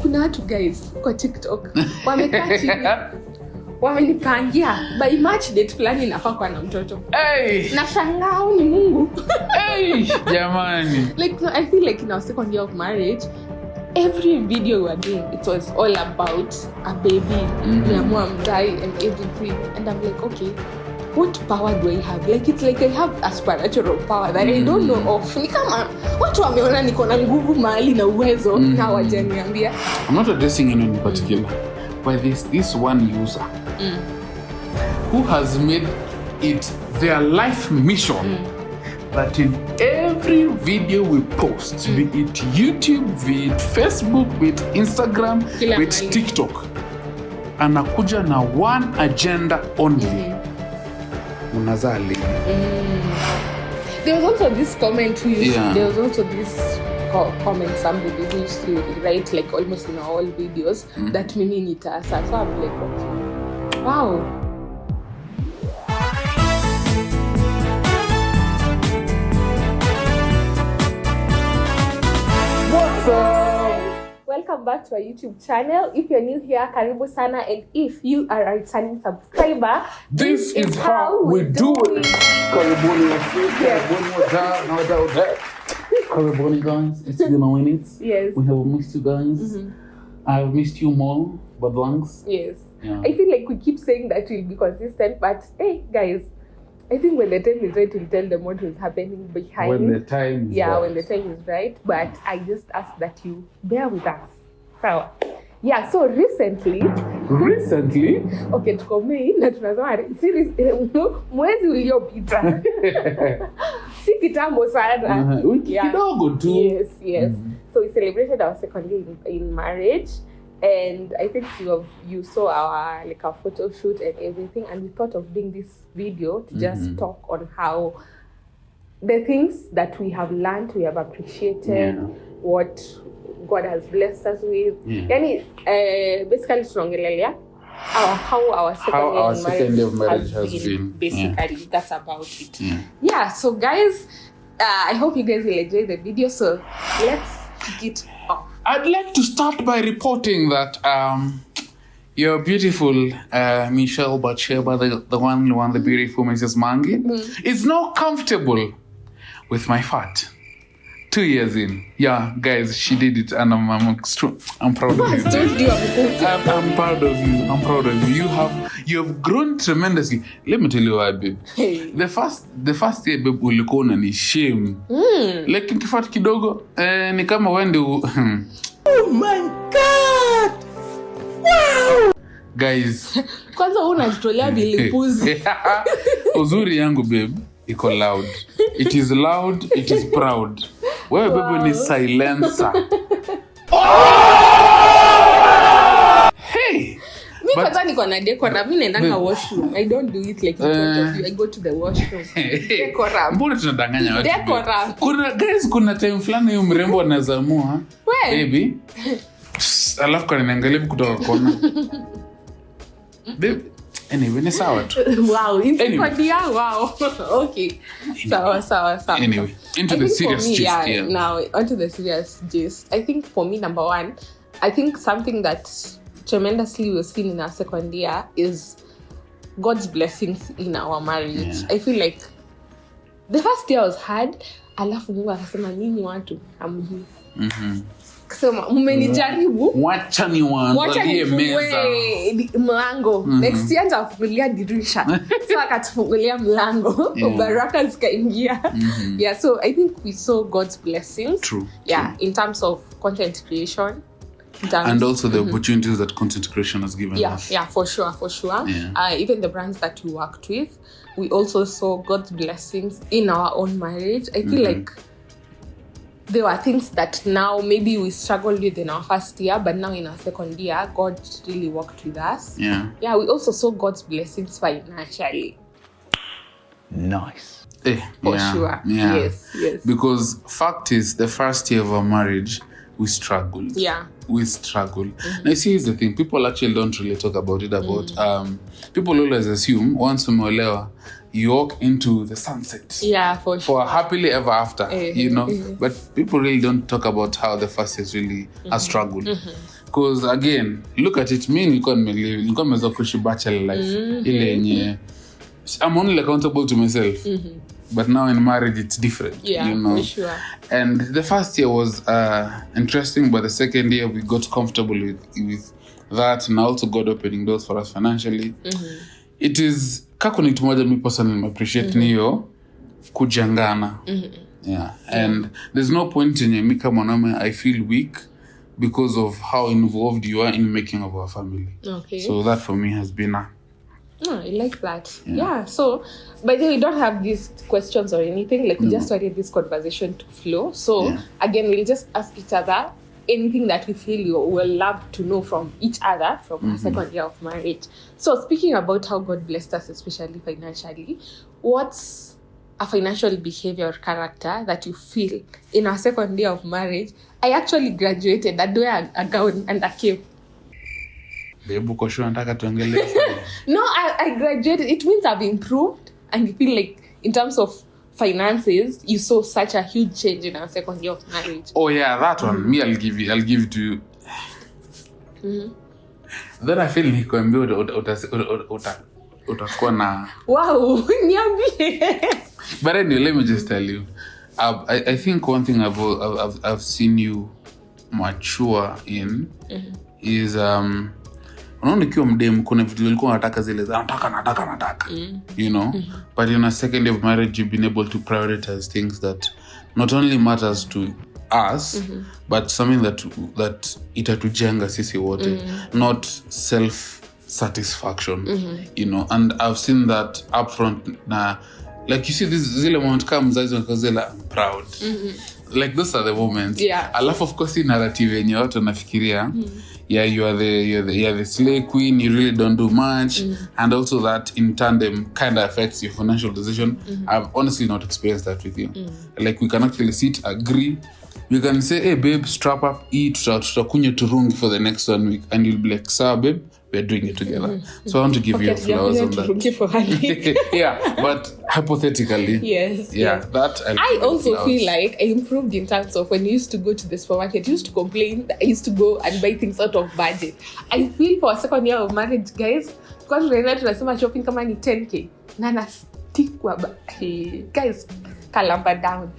kuna watu guys kwa TikTok wamekaa chini wamenipangia by March date fulani nafaa kuwa na mtoto. Na shangao ni Mungu. Jamani. Like I feel like in our second year of marriage, every video we were doing, it was all about a baby, mom die and everything. And I'm like, okay, what power do I have? Like it's like I have a spiritual power that I don't know of. Ni kama watu wameona niko na nguvu mahali na uwezo na hawajaniambia. I'm not addressing anyone in particular, but this one user who has made it their life mission that in every video we post, be it YouTube, be it Facebook, be it Instagram, be it TikTok, anakuja na one agenda only. Unazali. There was also this comment there was also this comment somebody who used to write like almost in all videos that mimi nitasa. So I'm like, okay. Wow. What's up? Welcome back to our YouTube channel. If you're new here, karibu sana, and if you are a returning subscriber, this is how we do it. Karibuni guys, it's been a minute. Yes. We have missed you guys. I've missed you more, but lungs. Yes. Yeah. I feel like we keep saying that we'll be consistent, but hey guys, I think when the time is right, we'll tell them what is happening behind. When the time is right. When the time is right. But I just ask that you bear with us. Sawa. Yeah, so recently, okay, tuko Mei na tunasema series mwezi uliopita. Si kitambo sana. Kidogo tu. Yes. So we celebrated our second year in marriage. And I think you saw our photo shoot and everything, and we thought of doing this video to just talk on how the things that we have learned, we have appreciated, what God has blessed us with. Yani, basically, how our second year of marriage has been. Basically, that's about it. Yeah. So guys, I hope you guys will enjoy the video. So let's kick it off. I'd like to start by reporting that your beautiful Michelle Batsheba, the one, the beautiful Mrs. Mangi, is now comfortable with my fat. 2 years in. Yeah, guys, she did it, and I'm proud of you. I'm proud of you. I'm proud of you. You have grown tremendously. Let me tell you why, babe. Hey. The first year, babe, ulikuwa ni shame. Like nikifat kidogo, ni kama wende Oh my God! Wow! Guys. Kwanza unajitolea vilipuzi. Uzuri yangu, babe, iko loud. It is loud, it is proud. Wewe babe ni silencer. Hey! Mi kwanza niko na decor, mi naendanga washroom. I don't do it like in front of you. I go to the washroom. Decor. Mbona tunadanganya watu? Decor. Kuna time fulani huyu mrembo anazamua. Baby. Alafu kwa niangalia kutoka kona. Babe, anyway, ni sawa tu. Wow, wow. Okay. Sawa. Anyway, into the serious gist. Now, onto the serious gist. I think for me, number one, I think something that tremendously we've seen in our second year is God's blessings in our marriage. I feel like the first year was hard. Alafu Mungu akasema nini watu hamjui. Kusema mmenijaribu. Wacha niwaandalie meza. Mlango. Next year nitafungulia dirisha. So akatufungulia mlango. Baraka zikaingia. Yeah, so I think we saw God's blessings. True. In terms of content creation. And also the opportunities that content creation has given us. Yeah, for sure. Yeah. Even the brands that we worked with, we also saw God's blessings in our own marriage. I feel like there were things that now maybe we struggled with in our first year, but now in our second year, God really worked with us. Yeah, we also saw God's blessings financially. Nice. For sure. Yeah. Yes. Because fact is, the first year of our marriage, we struggled. We struggled. Now, see, here's the thing. People actually don't really talk about it. People always assume, once umeolewa, you walk into the sunset. Yeah, for sure. For happily ever after, you know. But people really don't talk about how the first is really a struggle. Because again, look at it, me nilikuwa nimeweza kuishi bachelor life. Ile yenye I'm only accountable to myself. But now in marriage it's different. Yeah, you know. for sure. And the first year was interesting, but the second year we got comfortable with that, and also God opening doors for us financially. It is kako ni tumoja me personally appreciate niyo kujangana. Yeah. And there's no point in me kama mwanaume I feel weak because of how involved you are in making of our family. Okay. So that for me has been I like that. Yeah. So, by the way, we don't have these questions or anything. Like, we just wanted this conversation to flow. So, again, we'll just ask each other anything that we feel you will love to know from each other from our second year of marriage. So, speaking about how God blessed us, especially financially, what's a financial behavior or character that you feel in our second year of marriage? I actually graduated. I'd wear a gown and a cape. Babe, uko sure nataka tuongelee? No, I graduated. It means I've improved, and you feel like in terms of finances, you saw such a huge change in our second year of marriage. Oh yeah, that one. Me, I'll give it to you. Then I feel nikwambia utakuwa na. Wow, niambie. But anyway, let me just tell you. I think one thing I've seen you mature in is unaona ukiwa mdem kuna vitu ulikuwa unataka zile nataka you know. But in a second year of marriage you've been able to prioritize things that not only matters to us but something that itatujenga sisi wote, not self satisfaction. You know, and I've seen that upfront na like you see this zile moment comes as I'm proud. Like those are the moments. Yeah. I love of course in narrative yenye watu nafikiria you are the slay queen, you really don't do much, and also that in tandem kind of affects your financial decision. I've honestly not experienced that with you. Like we can actually sit, agree, we can say, hey babe, strap up, eat, tutakunywa turungi for the next 1 week, and you'll be like, sawa babe, we're doing it together. So I want to give you flowers on that. Yeah, but hypothetically, yes. that I also feel like I improved in terms of when you used to go to the supermarket, you used to complain that I used to go and buy things out of budget. I feel for a second year of marriage, guys, because right now tunasema shopping kama ni 10k na na stick kwa guys kalamba down.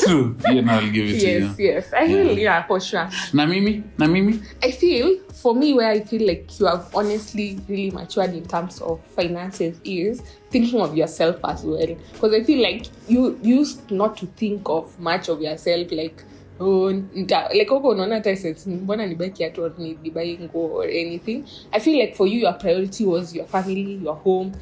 True. I'll give it to you. Yes. I feel for sure. Na mimi? I feel for me where I feel like you have honestly really matured in terms of finances is thinking of yourself as well. Because I feel like you used not to think of much of yourself like like uko unaona hata sense mbona nibaki at or ni buying nguo or anything. I feel like for you your priority was your family, your home,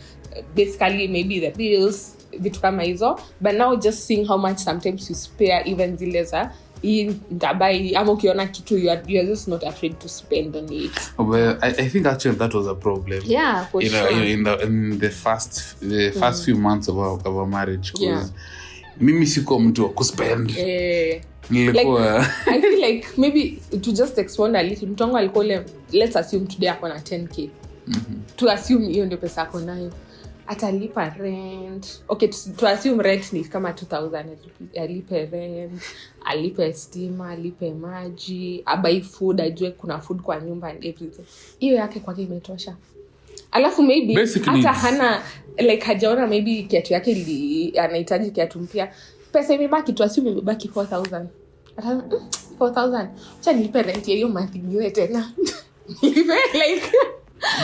basically maybe the bills, vitu kama hizo, but now just seeing how much sometimes you spare even zile za nitabai ama ukiona kitu you are just not afraid to spend on it. Well, I think actually that was a problem. Yeah, for sure. In the first few months of our marriage, because mimi siko mtu wa kuspend. Like, I feel like maybe to just expound a little, mtongo alikuwa let's assume today ako na 10k. To assume hiyo ndio pesa ako nayo. Atalipa rent. Okay, to assume rent ni kama 2000, alipe rent, alipe stima, alipe maji, abai food, ajue kuna food kwa nyumba and everything. Hiyo yake kwake imetosha. Alafu maybe hata hana like hajaona maybe kiatu yake anahitaji kiatu mpya. Pesa imebaki, tu assume imebaki 4000. 4000. Acha nilipe rent hiyo month nyingine tena. Like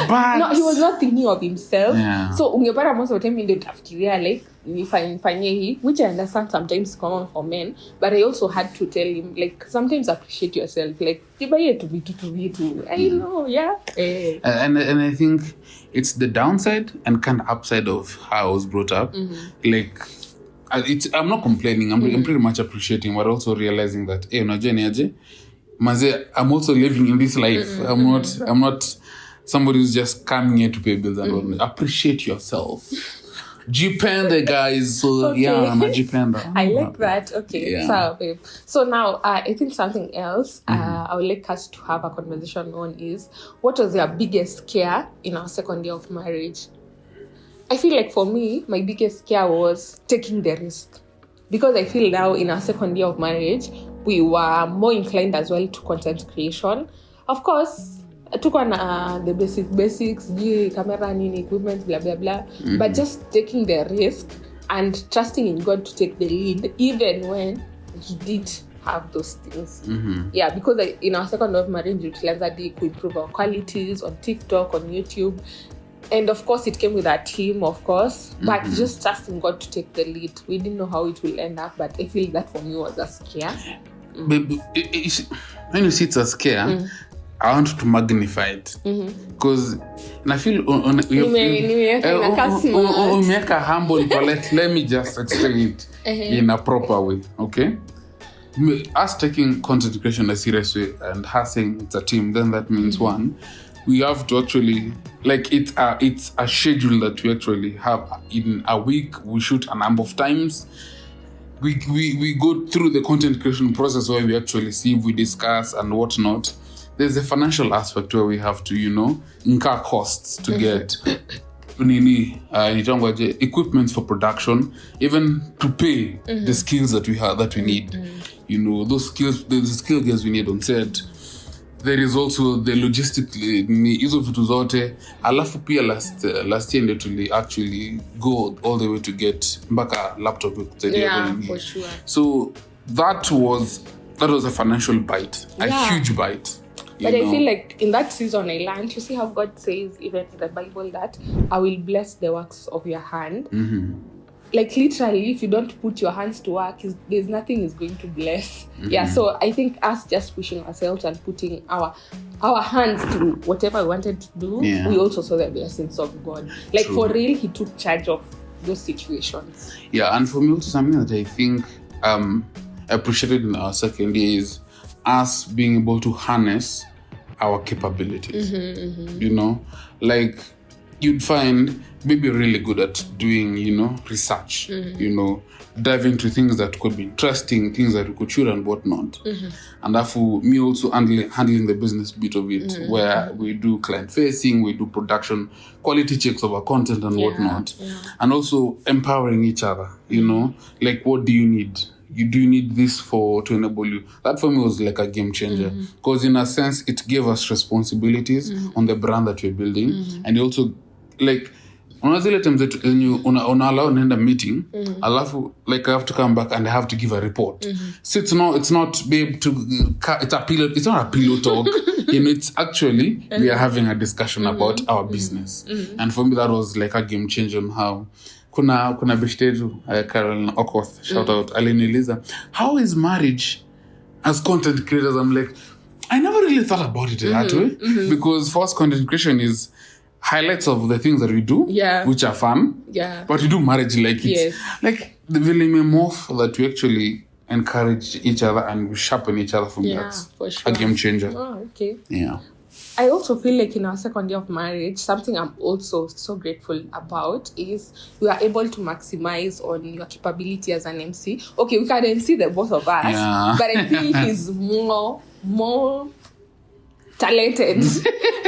but no, he was not thinking of himself. So ungepata most of the time ndio tafikiria like nifanye hii, which I understand sometimes common for men, but I also had to tell him like sometimes appreciate yourself, like tibaye to vitu. I know, and I think it's the downside and kind of upside of how I was brought up. Like I'm not complaining, I'm pretty much appreciating, but also realizing that unajua ni aje maze, I'm also living in this life. I'm not somebody who's just coming here to pay bills and all. Appreciate yourself. Jipenda, guys. So okay. Jipenda. I like that. Okay. So now I think something else I would like us to have a conversation on is what was your biggest scare in our second year of marriage? I feel like for me, my biggest scare was taking the risk. Because I feel now in our second year of marriage, we were more inclined as well to content creation. of course tuko na the basics, camera nini, equipment, blah blah blah, but just taking the risk and trusting in God to take the lead even when he did have those things. Yeah, because in our second of marriage we realized that we could improve our qualities on TikTok, on YouTube, and of course it came with our team, of course, but just trusting God to take the lead. We didn't know how it will end up, but I feel that for me was a scare. But when you see it's a scare, I want to magnify it because I feel make a humble palette. Let me just explain it in a proper way, okay? Us taking content creation a serious way and us saying it's a team, then that means one, we have to actually, like, it's a schedule that we actually have in a week. We shoot a number of times. We go through the content creation process where we actually see, we discuss and whatnot. There's a financial aspect where we have to, incur costs to get equipment for production, even to pay the skills that we have, that we need. Those skills, the skill guys we need on set. There is also the logistic hizo vitu zote. Alafu pia last year ndio actually go all the way to get mpaka laptop. Yeah, for sure. So that was a financial bite, a huge bite. But I feel like in that season I learned, you see how God says even in the Bible that I will bless the works of your hand. Like literally, if you don't put your hands to work, there's nothing is going to bless. Yeah, so I think us just pushing ourselves and putting our hands to whatever we wanted to do, we also saw the blessings of God. Like for real, he took charge of those situations. Yeah, and for me also something that I think appreciated in our second year is us being able to harness our capabilities. Like you'd find maybe really good at doing, research, dive into things that could be interesting, things that we could shoot and whatnot. And therefore, me also handling the business bit of it, where we do client facing, we do production, quality checks of our content and whatnot. And also empowering each other, like what do you need? Do you need this to enable you? That for me was like a game changer. Because in a sense, it gave us responsibilities on the brand that we're building. And also, like, unazile times that unallow naenda meeting, alafu, like, I have to come back and I have to give a report. So it's not babe it's not a pillow talk. It's actually, we are having a discussion about our business. And for me, that was like a game changer on how kuna beshte Carol Okoth, shout out, aliniuliza, how is marriage as content creators? I'm like, I never really thought about it that way, because for us content creation is highlights of the things that we do, which are fun, but we do marriage like it's like the really morph that we actually encourage each other and we sharpen each other. From that's for sure a game changer. I also feel like in our second year of marriage, something I'm also so grateful about is we are able to maximize on your capability as an MC. Okay, we can MC the both of us, but I think he's more talented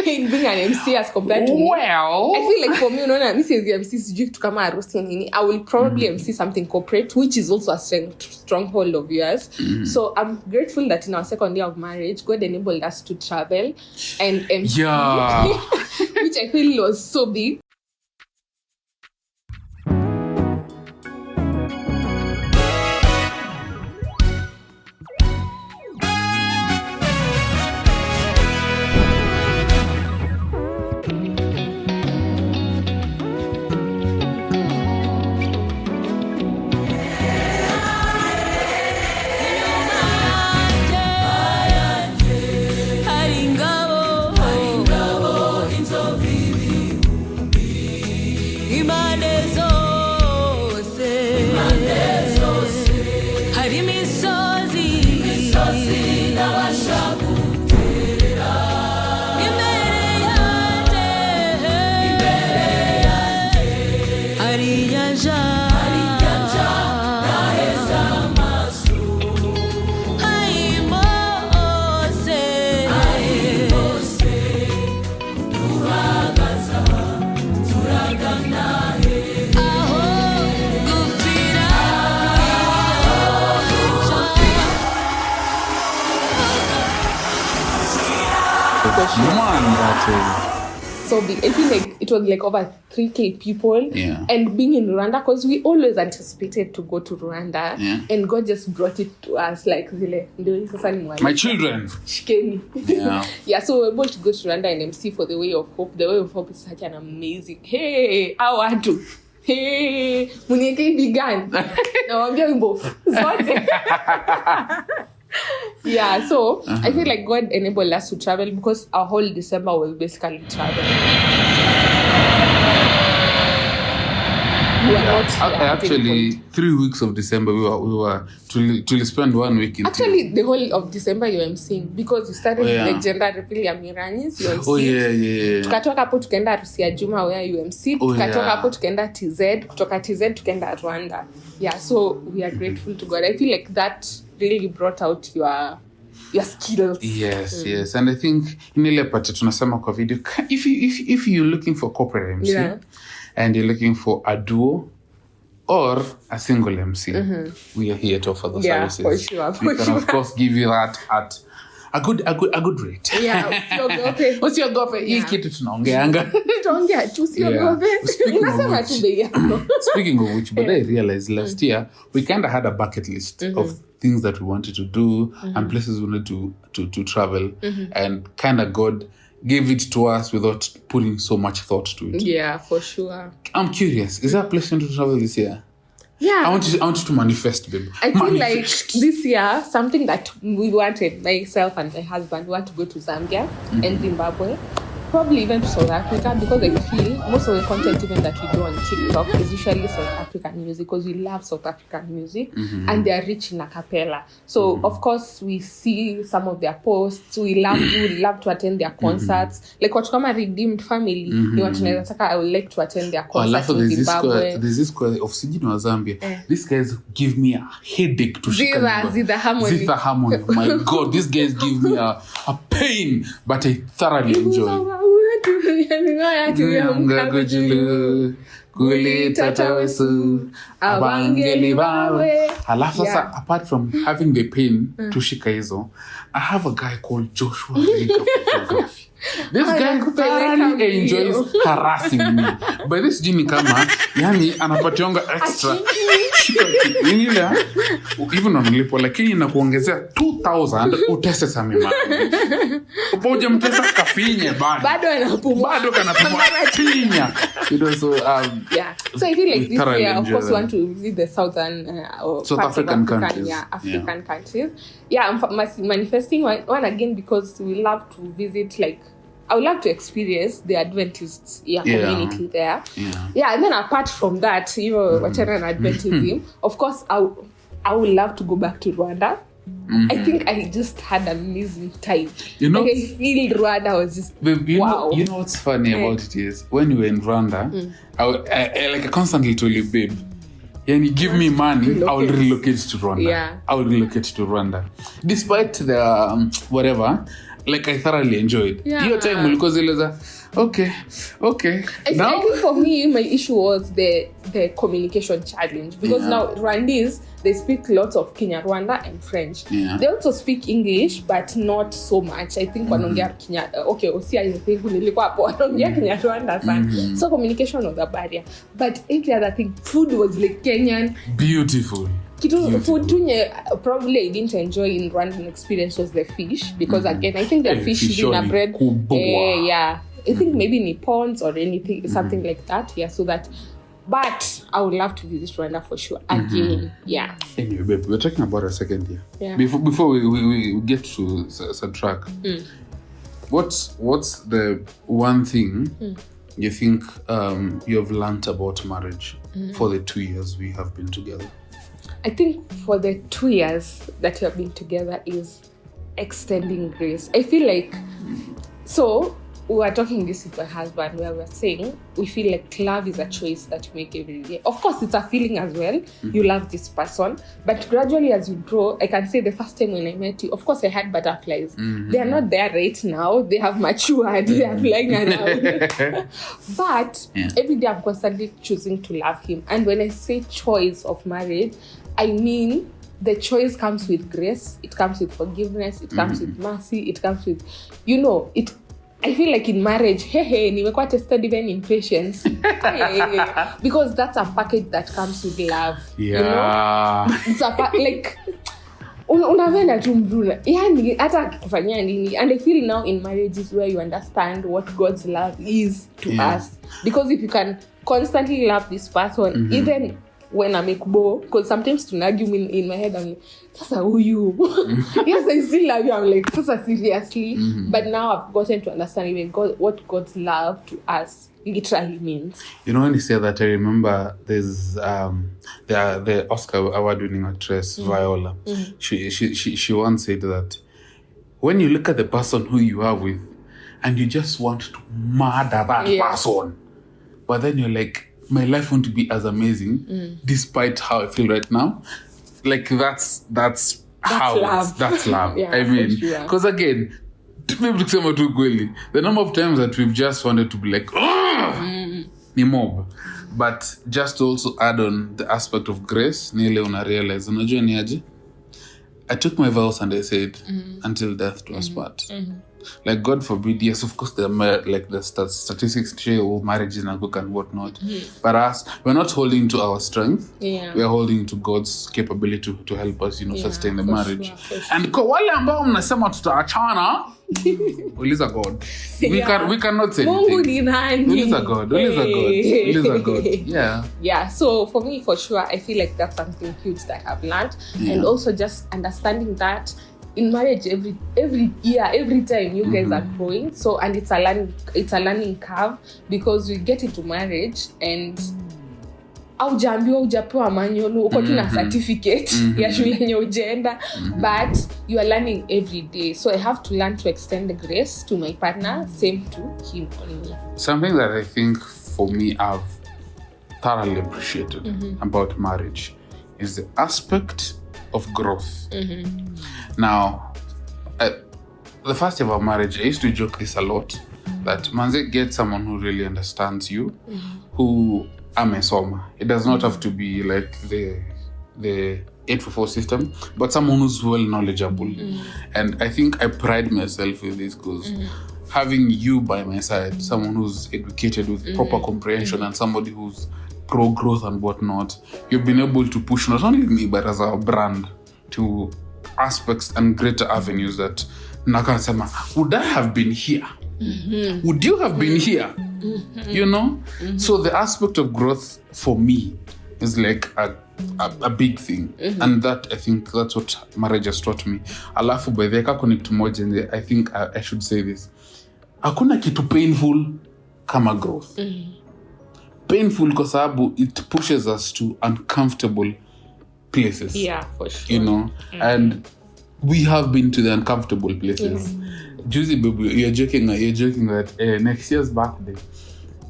in being an MC as compared to me. Well, I feel like for me, MC sijui kitu kama harusi nini, I will probably MC something corporate, which is also a stronghold of yours. So I'm grateful that in our second year of marriage, God enabled us to travel and MC, which I feel was so big. For sure. Man, that So I feel like it was like over 3K people. Yeah. And being in Rwanda, because we always anticipated to go to Rwanda. Yeah. And God just brought it to us like, my children. Shikeni. Yeah. Yeah, so we were able to go to Rwanda and MC for the Way of Hope. The Way of Hope is such an amazing. Hey, I want to. Hey, Munieke began. Now I'm going both. Yeah, so I feel like God enabled us to travel because our whole December was basically travel. We were not here Actually, 3 weeks of December we were to spend 1 week in. Actually, the whole of December you were emceeing because you started the gender reveal ya Miranis, you MC. Oh yeah. Tukatoka hapo tukaenda harusi ya Juma where you MC. Tukatoka hapo tukaenda TZ, kutoka TZ tukaenda Rwanda. Yeah, so we are grateful to God. I feel like that really brought out your skills. Yes. And I think in ile pati tunasema kwa video, if you're looking for corporate MC and you're looking for a duo or a single MC, we are here to offer the services. For sure. We can of course give you that at a good rate. Yeah, usiogope. Hii kitu tunaongeanga. Tunaongea tu usiogope. Unasema tu bei yako. Speaking of which, but I realized last year we kind of had a bucket list of things that we wanted to do and places we wanted to travel, and kind of God gave it to us without putting so much thought to it. Yeah, for sure. I'm curious, is there a place you want to travel this year? Yeah. I want you to manifest, babe. I feel like this year, something that we wanted, myself and my husband, we want to go to Zambia and Zimbabwe. Probably even to South Africa, because I feel most of the content even that we do on TikTok is usually South African music, because we love South African music and they are rich in a cappella. So of course we see some of their posts. We love to attend their concerts. Like watu kama Redeemed Family, ni watu naweza taka, I would like to attend their concerts in Zimbabwe. There's this of Sijino wa Zambia. These guys give me a headache to Zitha Harmony. My God, these guys give me a pain, but I thoroughly enjoy. Halafu sasa, apart from having the pain to shika hizo, I have a guy called Joshua Photography. This guy thoroughly enjoys harassing me. By this jini kama, yani anapationga extra. Even unalipo, lakini nakuongezea 2,000 utese samima. Upoje mtesa kafinye bado anapumua. Bado kanapumua finya. So so I feel like this year, of course, we want to visit the southern South African countries. African countries. Yeah, I'm manifesting one again because we love to visit, like, I would love to experience the Adventist community there. Yeah, and then apart from that, whatever Adventism, of course, I would love to go back to Rwanda. I think I just had an amazing time. Like I feel Rwanda was just wow. You know what's funny about it is when you were in Rwanda, I constantly told you, babe, and you give me money, I will relocate to Rwanda. Yeah. I will relocate to Rwanda. Despite the whatever, like I thoroughly enjoyed. Your time will cause okay. I think for me, my issue was the communication challenge, because now Rwandese, they speak lots of Kinyarwanda and French. They also speak English, but not so much. I think wanaongea I think nilikuwa hapo wanaongea Kinyarwanda sana. So communication was a barrier. But every other thing, food was like Kenyan. Beautiful. Food probably I didn't enjoy in Rwandan experience was the fish, because again I think the fish in a bread. I think maybe in ponds or anything, something like that. Yeah, so that. But I would love to visit Rwanda for sure again. Yeah. Anyway, babe, we're talking about a second year. Yeah. Before we get to subtract, what's the one thing you think you have learned about marriage for the 2 years we have been together? I think for the 2 years that we have been together is extending grace. I feel like, so we were talking this with my husband where we were saying we feel like love is a choice that you make every day. Of course, it's a feeling as well. You love this person. But gradually as you grow, I can say the first time when I met you, of course I had butterflies. They are not there right now. They have matured. They are flying around. But every day I'm constantly choosing to love him. And when I say choice of marriage, I mean the choice comes with grace, it comes with forgiveness, it comes with mercy, it comes with, you know, it. I feel like in marriage, nimekuwa tested even in patience. Because that's a package that comes with love. Yeah. You know? It's like, unavenda tu mzuna. Yani, hata kufanya nini. And I feel now in marriages where you understand what God's love is to us. Because if you can constantly love this person, even when I make bo, because sometimes to argue in my head, I'm like, Sasa who you? Yes, I still love you. I'm like, Sasa seriously. But now I've gotten to understand even what God's love to us literally means. You know, when you say that, I remember there's the Oscar award-winning actress Viola. She once said that when you look at the person who you are with, and you just want to murder that person, but then you're like, my life won't be as amazing despite how I feel right now. Like that's how love. That's love. Yeah, I mean, sure. because again, the number of times that we've just wanted to be like, ni mob. But just to also add on the aspect of grace, nile una realize, unajua ni aje? I took my vows and I said, until death do us part. Like, God forbid, yes, of course, there are like the statistics show marriages and book and whatnot. But us, we're not holding to our strength. Yeah. We're holding to God's capability to help us, you know, sustain the marriage. Sure. And kwa wale ambao mnasema tutaachana, uliza God. We cannot say Mungu anything. ni nani? Uliza God. Yeah. Yeah, so for me, for sure, I feel like that's something huge that I've learned. And also just understanding that in marriage, every year, every time you guys are growing. So, and it's a learning curve, because we get into marriage and hujapewa manual, uko tu na certificate ya shule yenye ujaenda, but you are learning every day. So I have to learn to extend the grace to my partner, same to him only. Something that I think for me I've thoroughly appreciated about marriage is the aspect of growth. Now, the first year of our marriage, I used to joke this a lot, that manze, get someone who really understands you, who amesoma. It does not have to be like the 844 system, but someone who's well knowledgeable. And I think I pride myself with this, because having you by my side, someone who's educated with proper comprehension and somebody who's pro-growth and whatnot, you've been able to push not only me, but as our brand to aspects and greater avenues that nakasema, would I have been here? Would you have been here? You know? So the aspect of growth for me is like a big thing. And that, I think that's what marriage has taught me. Alafu by the kako kitu moja, I think I should say this. Hakuna kitu painful kama growth. Painful kwa sababu it pushes us to uncomfortable places. Yeah, for sure. You know, and we have been to the uncomfortable places. Juicy baby, you're joking that next year's birthday,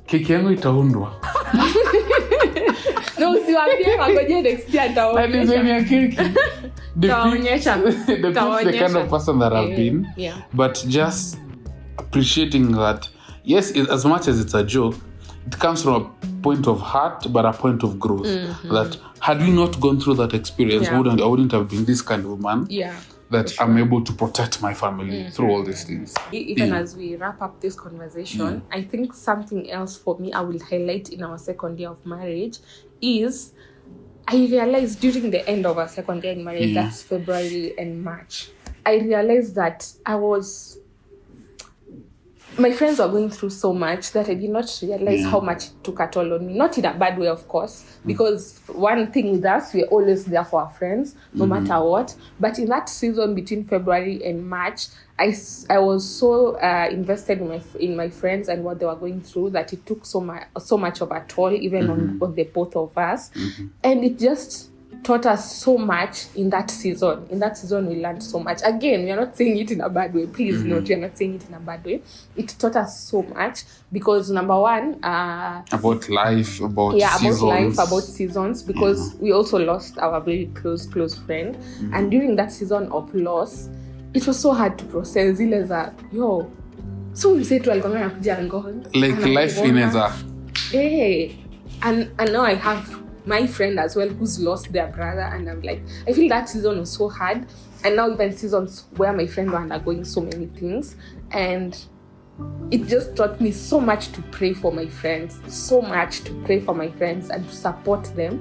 keki yangu itaundwa. No, usiwaambie ngoje next year And it's in your cake. Taonyesha. The kind of person that I've been. Yeah. But just appreciating that, yes, as much as it's a joke, it comes from a point of heart, but a point of growth. That had we not gone through that experience, I wouldn't have been this kind of man. Yeah. That I'm able to protect my family through all these things. Even as we wrap up this conversation, I think something else for me I will highlight in our second year of marriage is I realized during the end of our second year in marriage, that's February and March, I realized that my friends were going through so much that I did not realize how much it took a toll on me. Not in a bad way, of course, because one thing with us, we're always there for our friends, no matter what. But in that season between February and March, I was so invested in my friends and what they were going through that it took so much of a toll, even on the both of us. And it just taught us so much in that season. In that season, we learned so much. Again, we are not saying it in a bad way. Please note, we are not saying it in a bad way. It taught us so much because, number one... about life, about seasons. About seasons, because we also lost our very close friend. And during that season of loss, it was so hard to process. So we say to Algonga, like life in a... Hey, and now I have my friend as well who's lost their brother, and I'm like, I feel that season was so hard. And now even seasons where my friend were undergoing so many things, and it just taught me so much to pray for my friends, and to support them.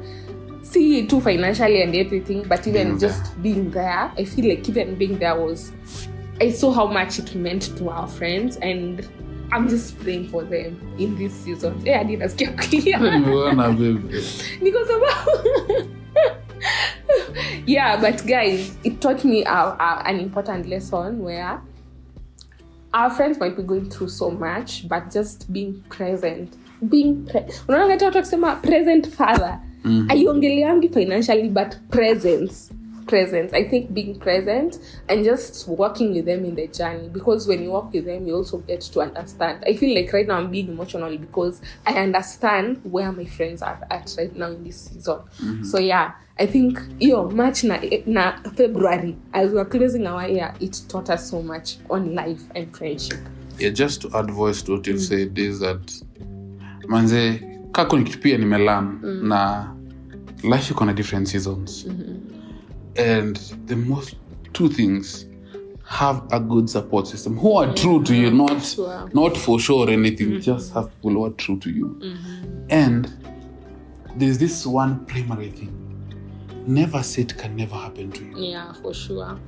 See it too financially and everything, but even just being there, I feel like even being there I saw how much it meant to our friends, and I'm just praying for them in this season. Yeah, I didn't skip clear. Because of yeah, but guys, it taught me an important lesson where our friends might be going through so much, but just being present. Unaona kata watu wakisema present father. Aiongeleangi financially, but presence. I think being present and just walking with them in the journey, because when you walk with them, you also get to understand. I feel like right now I'm being emotional because I understand where my friends are at right now in this season. So yeah, I think March na February, as we are closing our year, it taught us so much on life and friendship. Yeah, just to add voice to what you've said is that manze kako nikipia nimelan na life iko na different seasons. And the most two things, have a good support system who are true to you, not for sure or anything, just have people who are true to you. And there's this one primary thing, never say it can never happen to you. Yeah, for sure.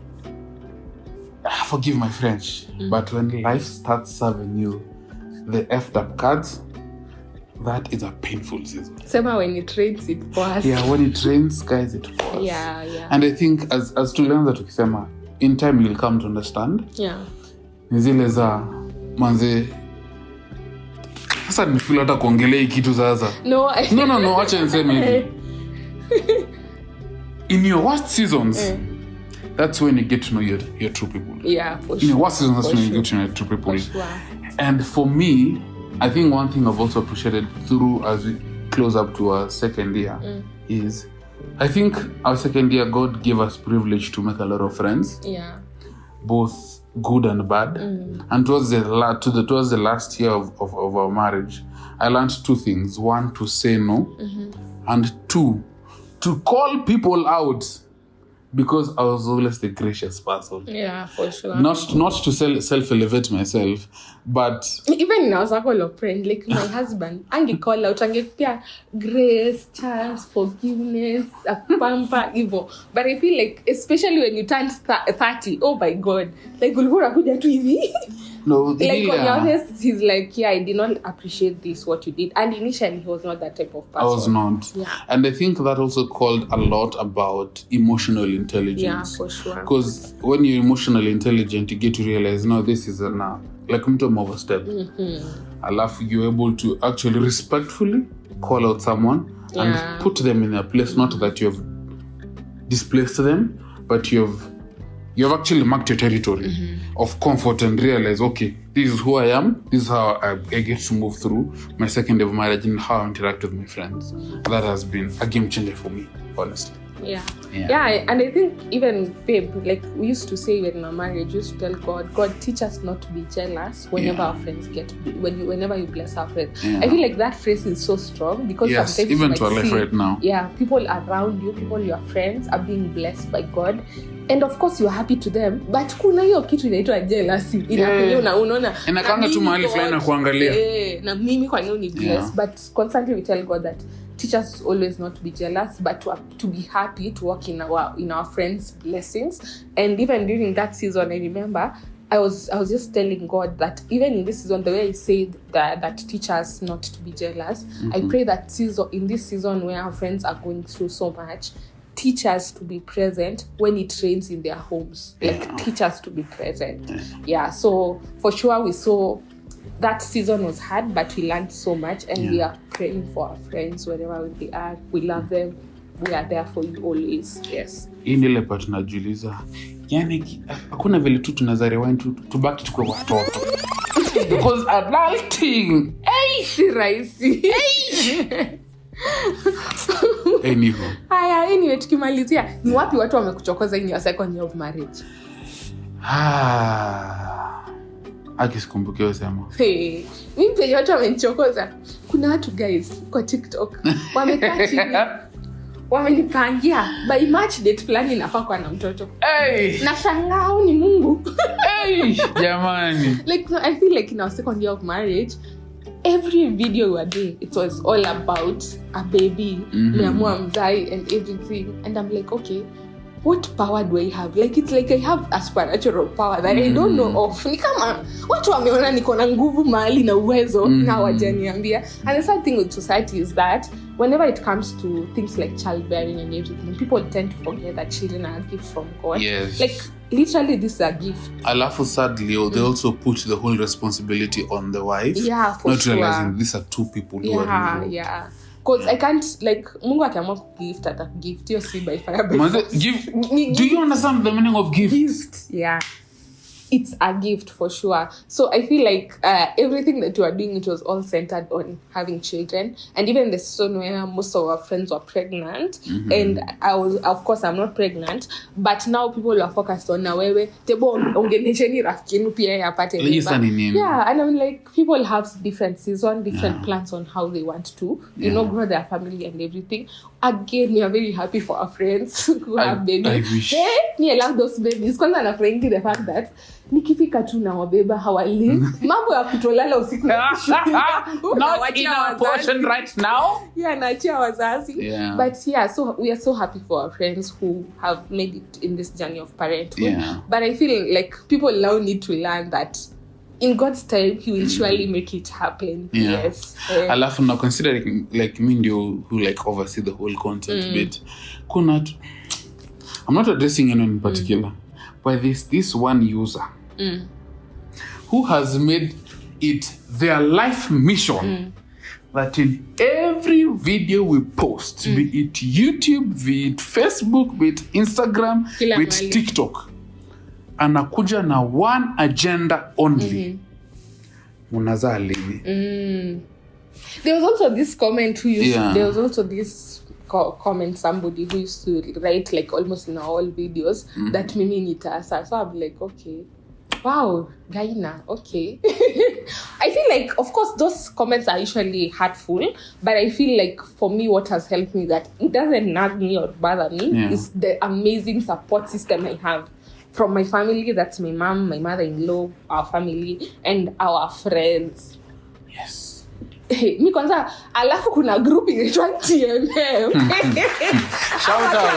Forgive my French, but when life starts serving you the effed up cards, that is a painful season. Sema when it rains, it pours. Yeah, when it rains, guys, it pours. Yeah. And I think as tulianza tukisema, in time you'll come to understand. Yeah. Nizile za manze. Sasa nifeel hata kuongelea kitu sasa. No, acha niseme hivi. In your worst seasons, that's when you get to know your true people. Yeah, for sure. In your worst seasons, that's when you get to know your true people. For sure. And for me, I think one thing I've also appreciated through as we close up to our second year is, I think our second year, God gave us privilege to make a lot of friends. Yeah. Both good and bad. And towards the last year of our marriage, I learned two things. One, to say no. And two, to call people out, because I was always the gracious person. Yeah, for sure. Not to self-elevate myself, but even in our circle of friends, like my husband, ange call out, ange pia grace, chance, forgiveness, a pamper, evil. But I feel like, especially when you turn 30, oh my God, like ulikuwa kuja tu hivi. No, like on your honest, he's like, yeah, I did not appreciate this, what you did. And initially, he was not that type of person. I was not. Yeah. And I think that also called a lot about emotional intelligence. Yeah, for sure. Because when you're emotionally intelligent, you get to realize, no, this is like mtu overstep. Alafu you're able to actually respectfully call out someone and put them in their place. Not that you have displaced them, but you've actually marked your territory of comfort and realize, okay, this is who I am. This is how I get to move through my second day of marriage and how I interact with my friends. That has been a game changer for me, honestly. Yeah. And I think even, babe, like we used to say when in our marriage, we used to tell God, teach us not to be jealous whenever our friends whenever you bless our friends. I feel like that phrase is so strong because sometimes even to our life right now. Yeah, people around you, your friends are being blessed by God. And of course you're happy to them, but kuna hiyo kitu inaitwa jealousy. Inakuja unaona. Inakanga tu mahali fulani na kuangalia. Na mimi kwa nini ni blessed, but constantly we tell God that teach us always not to be jealous, but to be happy to walk in our friends' blessings. And even during that season, I remember I was just telling God that even in this season, the way I said that teach us not to be jealous, I pray that in this season where our friends are going through so much, teach us to be present when it rains in their homes. Like teach us to be present. Yeah. So for sure we saw that season was hard, but we learned so much, and we are praying for our friends wherever they are. We love them. We are there for you always. Yes. Hii ile part tunajiuliza, yani hakuna vile tu tunaweza rewind tubaki tukue watoto. Because adulting, si rahisi. Anyway, tukimalizia, ni wapi watu wamekuchokoza in your second year of marriage? Akisikumbuke usema. Mimi pia watu wamenichokoza. Kuna watu guys kwa TikTok wamekaa chini wamenipangia by March date fulani nafaa kuwa na mtoto. Nashangaa ni Mungu. Jamani. Like no, I feel like in our second year of marriage, every video we were doing, it was all about a baby, meamua mzai and everything. And I'm like, okay, what power do I have? Like it's like I have a supernatural power that I don't know of. Ni kama watu wameona niko na nguvu mahali na uwezo na wajaniambia. And the sad thing with society is that whenever it comes to things like childbearing and everything, people tend to forget that children are a gift from God. Yes. Like literally this is a gift. Alafu sadly, they also put the whole responsibility on the wife. Yeah, for not sure. Realizing these are two people who are involved. Yeah. Because I can't, like, Mungu akiamua kugift at a gift, you'll see by fire by force. Do you understand the meaning of gift? Gift, yeah. It's a gift for sure. So I feel like everything that we are doing, it was all centered on having children. And even the season where most of our friends were pregnant, and I was, of course, I'm not pregnant, but now people are focused on na wewe tebo ongelesheni rafiki yenu pia yapate mimba. Yeah, and I'm like, people have different seasons, different plans on how they want to, you know, grow their family and everything. Again, we are very happy for our friends who have babies. Hey, me I love those babies. Kwanza nafurahi the fact that nikifika tu na wabeba hawali mambo ya kutolala usiku not in our portion right now. Yeah, naachia wazazi. Yeah. But yeah, so we are so happy for our friends who have made it in this journey of parenthood. Yeah. But I feel like people now need to learn that in God's time, He will surely make it happen. Yeah. Yes. Alafu now considering like me who like oversee the whole content bit, I'm not addressing anyone in particular, but this one user who has made it their life mission that in every video we post, be it YouTube, be it Facebook, be it Instagram, be it TikTok, anakuja na one agenda only. Munazaa lini? There was also this comment who used there was also this comment somebody who used to write like almost in all videos that mimi nitasa. So I'm like, okay, wow, Gaina, okay. I feel like, of course, those comments are usually hurtful, but I feel like for me, what has helped me that it doesn't nag me or bother me is the amazing support system I have from my family. That's my mom, my mother-in-law, our family, and our friends. Yes. Mi kwanza alafu kuna group inaitwa TMM. Shout out.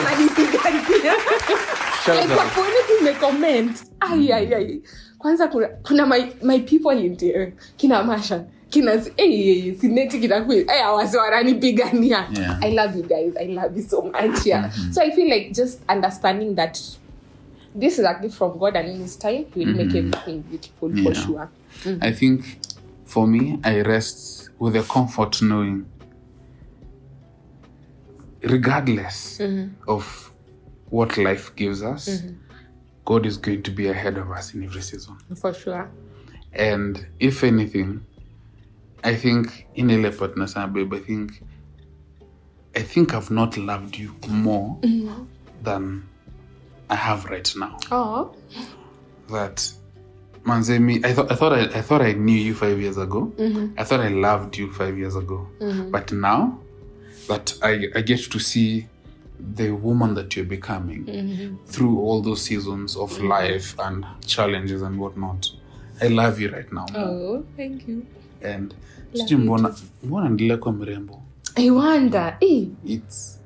Like kwa comment. Ay. Kwanza kuna my people in there. Kina Masha. Kina sineti kina kweli. Awase wananipigania. I love you guys. I love you so much. Yeah. So I feel like just understanding that this is a gift from God, and in His time, He will make everything beautiful for sure. I think for me, I rest with the comfort knowing, regardless of what life gives us, God is going to be ahead of us in every season. For sure. And if anything, I think in a partner, babe, I think I've not loved you more than I have right now. Oh. That Manzemi, I thought I knew you 5 years ago. I thought I loved you 5 years ago. But now that I get to see the woman that you're becoming through all those seasons of life and challenges and whatnot, I love you right now. Oh, thank you. And mbona ndile kwa mrembo? I wonder.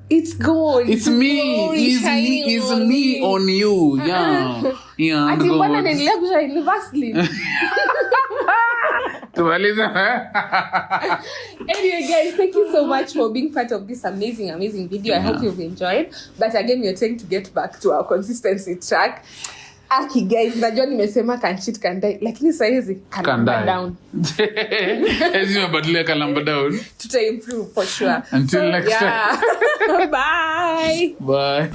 It's gold. It's me. It's me on you. Yeah. Ati mbona niendelea kushine Vaseline? Anyway, guys, thank you so much for being part of this amazing video. I hope you've enjoyed. But again, we're trying to get back to our consistency track. Aki guys, najua nimesema can shit can die, lakini saizi can down. Ezima badilika number down. Tuta improve for sure. Until next time. Bye. Bye.